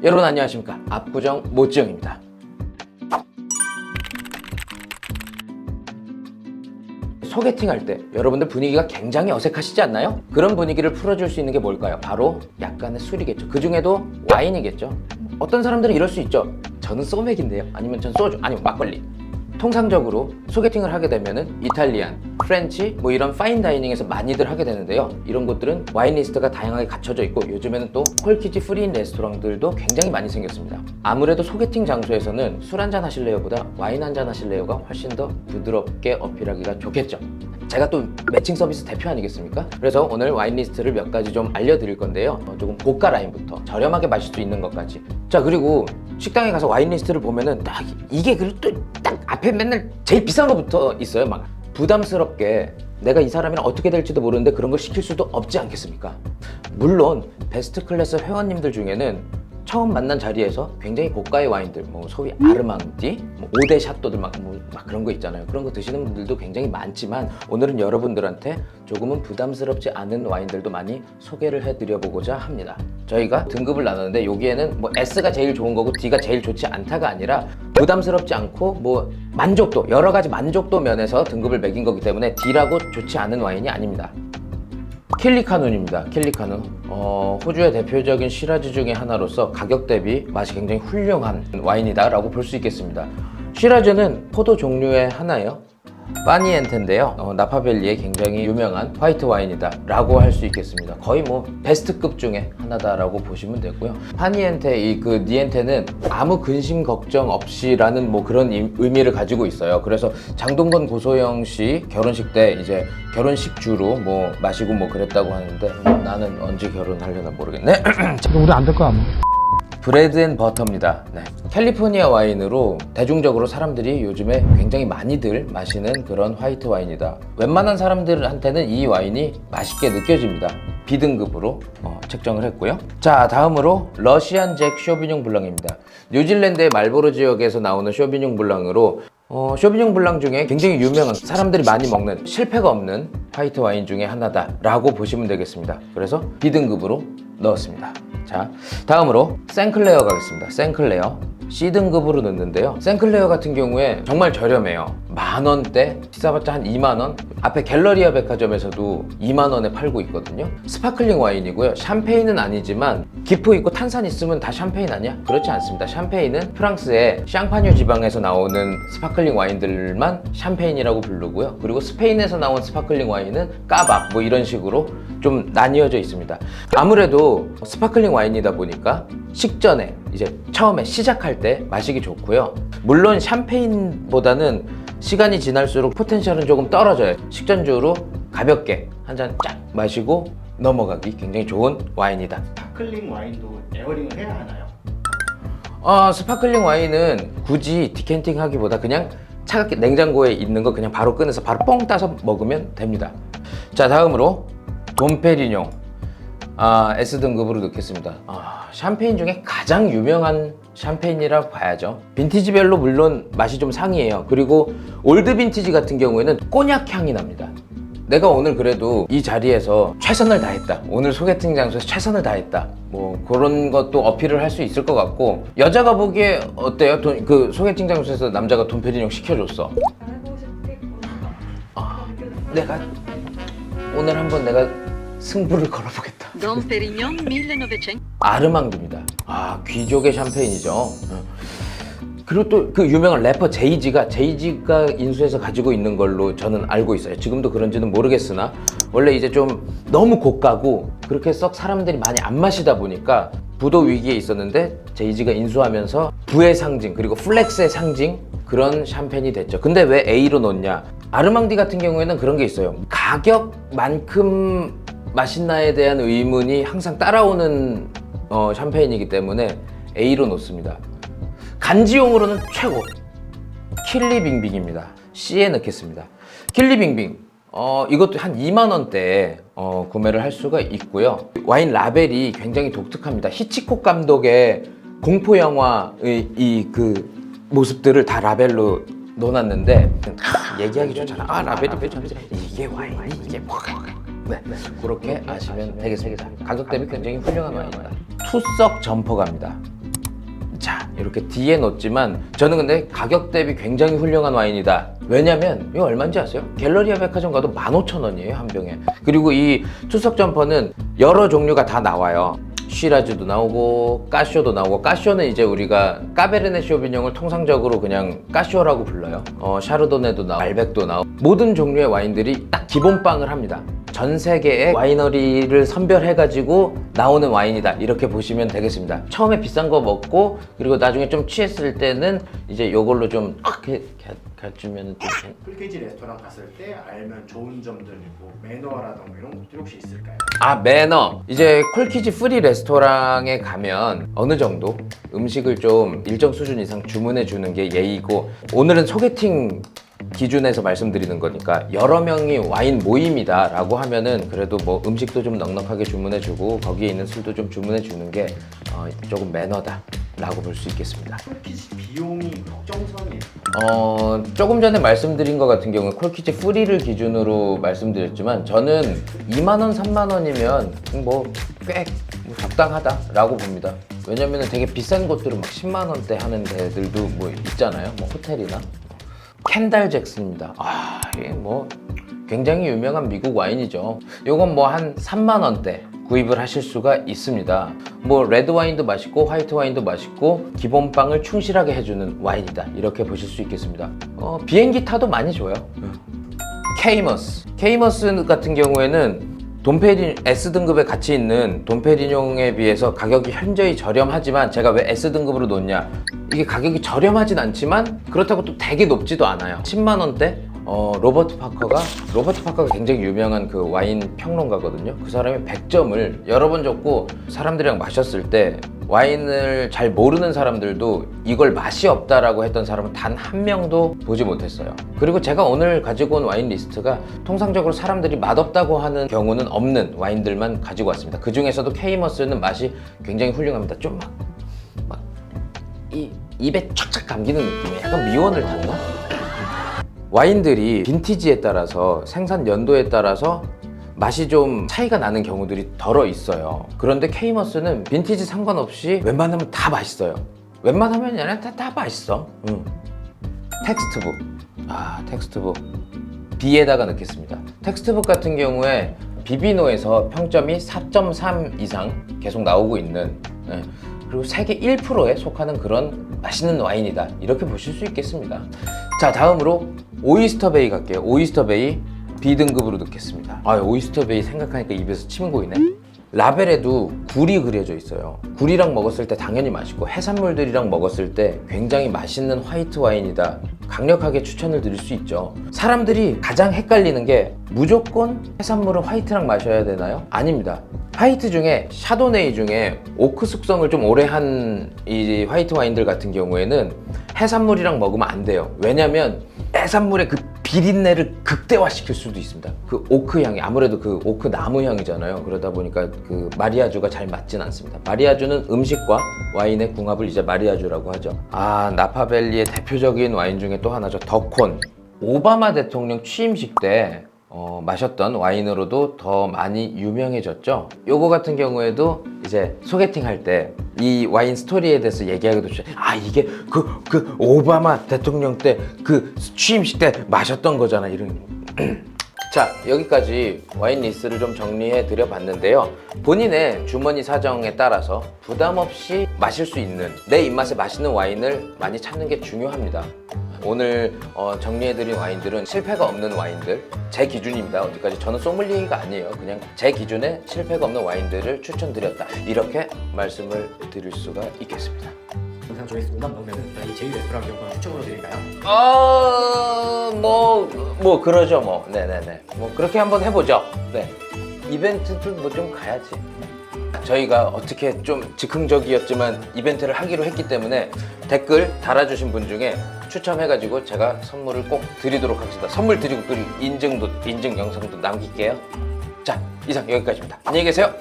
여러분 안녕하십니까, 압구정 모찌영입니다. 소개팅 할 때 여러분들 분위기가 굉장히 어색하시지 않나요? 그런 분위기를 풀어줄 수 있는 게 뭘까요? 바로 약간의 술이겠죠. 그 중에도 와인이겠죠. 어떤 사람들은 이럴 수 있죠. 저는 소맥인데요, 아니면 전 소주, 아니면 막걸리. 통상적으로 소개팅을 하게 되면은 이탈리안, 프렌치, 뭐 이런 파인 다이닝에서 많이들 하게 되는데요. 이런 곳들은 와인 리스트가 다양하게 갖춰져 있고, 요즘에는 또 콜키지 프리인 레스토랑들도 굉장히 많이 생겼습니다. 아무래도 소개팅 장소에서는 술 한잔 하실래요 보다 와인 한잔 하실래요가 훨씬 더 부드럽게 어필하기가 좋겠죠. 제가 또 매칭 서비스 대표 아니겠습니까? 그래서 오늘 와인 리스트를 몇 가지 좀 알려드릴 건데요. 조금 고가 라인부터 저렴하게 마실 수 있는 것까지. 자, 그리고 식당에 가서 와인 리스트를 보면은 딱 이게 그리고 또 딱 앞에 맨날 제일 비싼 거부터 있어요. 막 부담스럽게 내가 이 사람이랑 어떻게 될지도 모르는데 그런 걸 시킬 수도 없지 않겠습니까? 물론 베스트 클래스 회원님들 중에는 처음 만난 자리에서 굉장히 고가의 와인들, 뭐 소위 아르망디, 뭐 5대 샤또들 막 그런 거 있잖아요. 그런 거 드시는 분들도 굉장히 많지만, 오늘은 여러분들한테 조금은 부담스럽지 않은 와인들도 많이 소개를 해드려보고자 합니다. 저희가 등급을 나눴는데 여기에는 뭐 S가 제일 좋은 거고 D가 제일 좋지 않다가 아니라 부담스럽지 않고 뭐 만족도, 여러 가지 만족도 면에서 등급을 매긴 거기 때문에 D라고 좋지 않은 와인이 아닙니다. 킬리카눈입니다. 킬리카눈. 호주의 대표적인 시라즈 중에 하나로서 가격 대비 맛이 굉장히 훌륭한 와인이다 라고 볼 수 있겠습니다. 시라즈는 포도 종류의 하나예요. 파니엔테인데요. 나파밸리에 굉장히 유명한 화이트 와인이다 라고 할 수 있겠습니다. 거의 뭐 베스트급 중에 하나다 라고 보시면 되고요. 파니엔테, 그 니엔테는 아무 근심 걱정 없이 라는 뭐 그런 의미를 가지고 있어요. 그래서 장동건 고소영 씨 결혼식 때 이제 결혼식주로 뭐 마시고 뭐 그랬다고 하는데, 나는 언제 결혼하려나 모르겠네. 우리 안 될 거야 아마. 브레드 앤 버터입니다. 네. 캘리포니아 와인으로 대중적으로 사람들이 요즘에 굉장히 많이들 마시는 그런 화이트 와인이다. 웬만한 사람들한테는 이 와인이 맛있게 느껴집니다. B등급으로 책정을 했고요. 자, 다음으로 러시안 잭 쇼비뇽 블랑입니다. 뉴질랜드의 말보로 지역에서 나오는 쇼비뇽 블랑으로 쇼비뇽 블랑 중에 굉장히 유명한, 사람들이 많이 먹는, 실패가 없는 화이트 와인 중에 하나다 라고 보시면 되겠습니다. 그래서 B등급으로 넣었습니다. 자, 다음으로 생클레어 가겠습니다. 생클레어 C등급으로 넣는데요. 생클레어 같은 경우에 정말 저렴해요. 만원대, 비싸봤자 한 2만원? 앞에 갤러리아 백화점에서도 2만원에 팔고 있거든요. 스파클링 와인이고요. 샴페인은 아니지만 기포 있고 탄산 있으면 다 샴페인 아니야? 그렇지 않습니다. 샴페인은 프랑스의 샹파뉴 지방에서 나오는 스파클링 와인들만 샴페인이라고 부르고요. 그리고 스페인에서 나온 스파클링 와인은 까박, 뭐 이런 식으로 좀 나뉘어져 있습니다. 아무래도 스파클링 와인이다 보니까 식전에 이제 처음에 시작할 때 마시기 좋고요. 물론 샴페인보다는 시간이 지날수록 포텐셜은 조금 떨어져요. 식전주로 가볍게 한 잔 쫙 마시고 넘어가기 굉장히 좋은 와인이다. 스파클링 와인도 에어링을 해야 하나요? 스파클링 와인은 굳이 디캔팅 하기보다 그냥 차갑게 냉장고에 있는 거 그냥 바로 꺼내서 바로 뻥 따서 먹으면 됩니다. 자, 다음으로 돈페리뇽 S등급으로 넣겠습니다. 샴페인 중에 가장 유명한 샴페인이라 봐야죠. 빈티지별로 물론 맛이 좀 상이에요. 그리고 올드 빈티지 같은 경우에는 꼬냑 향이 납니다. 내가 오늘 그래도 이 자리에서 최선을 다했다, 오늘 소개팅 장소에서 최선을 다했다, 뭐 그런 것도 어필을 할 수 있을 것 같고, 여자가 보기에 어때요? 그 소개팅 장소에서 남자가 돈페리뇽 시켜줬어. 내가 오늘 한번 내가 승부를 걸어보겠다. Dom Pérignon 1900. 아르망드입니다. 귀족의 샴페인이죠. 그리고 또 그 유명한 래퍼 제이지가 인수해서 가지고 있는 걸로 저는 알고 있어요. 지금도 그런지는 모르겠으나, 원래 이제 좀 너무 고가고 그렇게 썩 사람들이 많이 안 마시다 보니까 부도 위기에 있었는데 제이지가 인수하면서 부의 상징, 그리고 플렉스의 상징, 그런 샴페인이 됐죠. 근데 왜 A로 넣냐? 아르망디 같은 경우에는 그런 게 있어요. 가격만큼 맛있나에 대한 의문이 항상 따라오는 샴페인이기 때문에 A로 놓습니다. 간지용으로는 최고! 킬리빙빙입니다. C에 넣겠습니다. 킬리빙빙, 이것도 한 2만원대에 구매를 할 수가 있고요. 와인 라벨이 굉장히 독특합니다. 히치콕 감독의 공포영화의 그 모습들을 다 라벨로 넣어놨는데, 얘기하기 좋잖아. 라벨이 이게 와인이 이게 뭐가. 네, 그렇게 아시면 되겠습니다. 가격 대비 굉장히 훌륭한 와인입니다. 투석 점퍼갑니다. 이렇게 D에 놓지만 저는 근데 가격 대비 굉장히 훌륭한 와인이다. 왜냐면 이거 얼마인지 아세요? 갤러리아 백화점 가도 15,000원이에요 한 병에. 그리고 이 투석 점퍼는 여러 종류가 다 나와요. 쉬라즈도 나오고 까쇼도 나오고, 까쇼는 이제 우리가 까베르네 쇼비뇽을 통상적으로 그냥 까쇼라고 불러요. 샤르도네도 나오고 말백도 나오고 모든 종류의 와인들이 딱 기본빵을 합니다. 전 세계의 와이너리를 선별해가지고 나오는 와인이다, 이렇게 보시면 되겠습니다. 처음에 비싼 거 먹고 그리고 나중에 좀 취했을 때는 이제 요걸로 좀 가주면 좀 콜키지 레스토랑 갔을 때 알면 좋은 점들, 뭐 매너라던가 이런 것들이 혹시 있을까요? 아, 매너. 이제 콜키지 프리 레스토랑에 가면 어느 정도 음식을 좀 일정 수준 이상 주문해 주는 게 예의고, 오늘은 소개팅 기준에서 말씀드리는 거니까 여러 명이 와인 모임이다 라고 하면은 그래도 뭐 음식도 좀 넉넉하게 주문해 주고 거기에 있는 술도 좀 주문해 주는 게 조금 매너다 라고 볼 수 있겠습니다. 콜키지 비용이 적정선이에요. 조금 전에 말씀드린 것 같은 경우는 콜키지 프리를 기준으로 말씀드렸지만 저는 2만원, 3만원이면 뭐 꽤 적당하다 라고 봅니다. 왜냐면 되게 비싼 곳들은 막 10만원대 하는 데들도 뭐 있잖아요. 뭐 호텔이나. 켄달 잭슨입니다. 이게 뭐 굉장히 유명한 미국 와인이죠. 요건 뭐 한 3만원대 구입을 하실 수가 있습니다. 뭐 레드 와인도 맛있고 화이트 와인도 맛있고 기본빵을 충실하게 해주는 와인이다, 이렇게 보실 수 있겠습니다. 비행기 타도 많이 줘요. 케이머스 같은 경우에는 S등급에 같이 있는 돈페리뇽에 비해서 가격이 현저히 저렴하지만, 제가 왜 S등급으로 놓냐, 이게 가격이 저렴하진 않지만 그렇다고 또 되게 높지도 않아요. 10만원대? 로버트 파커가 굉장히 유명한 그 와인 평론가거든요. 그 사람이 100점을 여러 번 줬고, 사람들이랑 마셨을 때 와인을 잘 모르는 사람들도 이걸 맛이 없다라고 했던 사람은 단 한 명도 보지 못했어요. 그리고 제가 오늘 가지고 온 와인 리스트가 통상적으로 사람들이 맛없다고 하는 경우는 없는 와인들만 가지고 왔습니다. 그 중에서도 케이머스는 맛이 굉장히 훌륭합니다. 좀 입에 착착 감기는 느낌이에요. 약간 미원을 탔나? 와인들이 빈티지에 따라서, 생산 연도에 따라서 맛이 좀 차이가 나는 경우들이 덜어 있어요. 그런데 케이머스는 빈티지 상관없이 웬만하면 다 맛있어요. 웬만하면 아니라 다 맛있어. 텍스트북. 텍스트북 B에다가 넣겠습니다. 텍스트북 같은 경우에 비비노에서 평점이 4.3 이상 계속 나오고 있는, 그리고 세계 1%에 속하는 그런 맛있는 와인이다, 이렇게 보실 수 있겠습니다. 자, 다음으로 오이스터베이 갈게요. 오이스터베이 B등급으로 넣겠습니다. 오이스터베이 생각하니까 입에서 침 고이네. 라벨에도 굴이 그려져 있어요. 굴이랑 먹었을 때 당연히 맛있고, 해산물들이랑 먹었을 때 굉장히 맛있는 화이트 와인이다, 강력하게 추천을 드릴 수 있죠. 사람들이 가장 헷갈리는 게 무조건 해산물은 화이트랑 마셔야 되나요? 아닙니다. 화이트 중에, 샤도네이 중에 오크 숙성을 좀 오래 한 이 화이트 와인들 같은 경우에는 해산물이랑 먹으면 안 돼요. 왜냐면 해산물의 그 비린내를 극대화시킬 수도 있습니다. 그 오크 향이, 아무래도 그 오크 나무 향이잖아요. 그러다 보니까 그 마리아주가 잘 맞진 않습니다. 마리아주는 음식과 와인의 궁합을 이제 마리아주라고 하죠. 나파밸리의 대표적인 와인 중에 또 하나죠. 더콘. 오바마 대통령 취임식 때 마셨던 와인으로도 더 많이 유명해졌죠. 요거 같은 경우에도 이제 소개팅 할 때 이 와인 스토리에 대해서 얘기하기도 좋죠. 이게 그 오바마 대통령 때 그 취임식 때 마셨던 거잖아, 이런. 자, 여기까지 와인 리스트를 좀 정리해 드려 봤는데요. 본인의 주머니 사정에 따라서 부담 없이 마실 수 있는, 내 입맛에 맛있는 와인을 많이 찾는 게 중요합니다. 오늘 정리해드린 와인들은 실패가 없는 와인들, 제 기준입니다. 어디까지 저는 소믈리에가 아니에요. 그냥 제 기준에 실패가 없는 와인들을 추천드렸다, 이렇게 말씀을 드릴 수가 있겠습니다. 영상 조회수 5만 넘으면 이 제휴 레스토랑 이용권 추천으로 드릴까요? 뭐 그러죠 뭐. 네네네. 뭐 그렇게 한번 해보죠. 네. 이벤트도 뭐 좀 가야지. 저희가 어떻게 좀 즉흥적이었지만 이벤트를 하기로 했기 때문에 댓글 달아주신 분 중에 추첨해가지고 제가 선물을 꼭 드리도록 하겠습니다. 선물 드리고 인증 영상도 남길게요. 자, 이상 여기까지입니다. 안녕히 계세요.